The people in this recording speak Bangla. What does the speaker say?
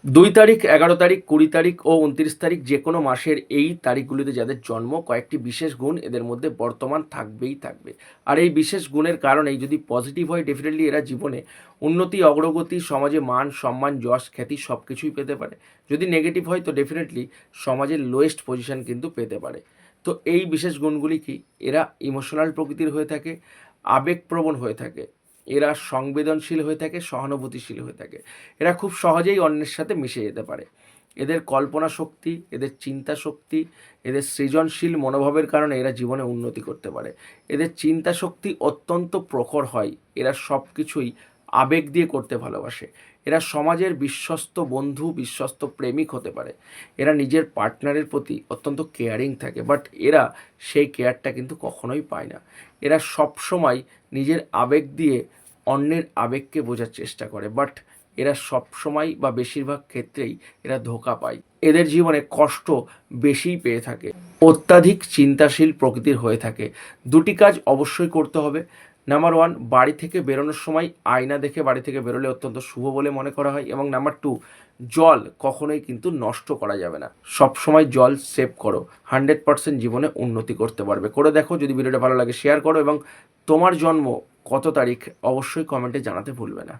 2 তারিখ, 11 তারিখ, 20 তারিখ ও 29 তারিখ যে কোনো মাসের এই তারিখগুলিতে যাদের জন্ম, কয়েকটি বিশেষ গুণ এদের মধ্যে বর্তমান থাকবেই থাকবে। আর এই বিশেষ গুণের কারণেই যদি পজিটিভ হয়, ডেফিনেটলি এরা জীবনে উন্নতি, অগ্রগতি, সমাজে মান, সম্মান, যশ, খ্যাতি সব কিছুই পেতে পারে। যদি নেগেটিভ হয় তো ডেফিনেটলি সমাজের লোয়েস্ট পজিশন কিন্তু পেতে পারে। তো এই বিশেষ গুণগুলি কি? এরা ইমোশনাল প্রকৃতির হয়ে থাকে, আবেগপ্রবণ হয়ে থাকে, এরা সংবেদনশীল হয়ে থাকে, সহানুভূতিশীল হয়ে থাকে, এরা খুব সহজেই অন্যের সাথে মিশে যেতে পারে। এদের কল্পনা শক্তি, এদের চিন্তা শক্তি, এদের সৃজনশীল মনোভাবের কারণে এরা জীবনে উন্নতি করতে পারে। এদের চিন্তা শক্তি অত্যন্ত প্রখর হয়। এরা সব কিছুই আবেগ দিয়ে করতে ভালোবাসে। এরা সমাজের বিশ্বস্ত বন্ধু, বিশ্বস্ত প্রেমিক হতে পারে। এরা নিজের পার্টনারের প্রতি অত্যন্ত কেয়ারিং থাকে, বাট এরা সেই কেয়ারটা কিন্তু কখনোই পায় না। এরা সবসময় নিজের আবেগ দিয়ে অন্যের আবেগকে বোঝার চেষ্টা করে, বাট এরা সবসময় বা বেশিরভাগ ক্ষেত্রেই এরা ধোঁকা পায়। এদের জীবনে কষ্ট বেশিই পেয়ে থাকে। অত্যাধিক চিন্তাশীল প্রকৃতির হয়ে থাকে। দুটি কাজ অবশ্যই করতে হবে। নাম্বার ওয়ান, বাড়ি থেকে বেরোনোর সময় আয়না দেখে বাড়ি থেকে বেরোলে অত্যন্ত শুভ বলে মনে করা হয়। এবং নাম্বার টু, জল কখনোই কিন্তু নষ্ট করা যাবে না। সবসময় জল সেভ করো, 100% জীবনে উন্নতি করতে পারবে। করে দেখো। যদি ভিডিওটা ভালো লাগে শেয়ার করো, এবং তোমার জন্ম কত তারিখ অবশ্যই কমেন্টে জানাতে ভুলবে না।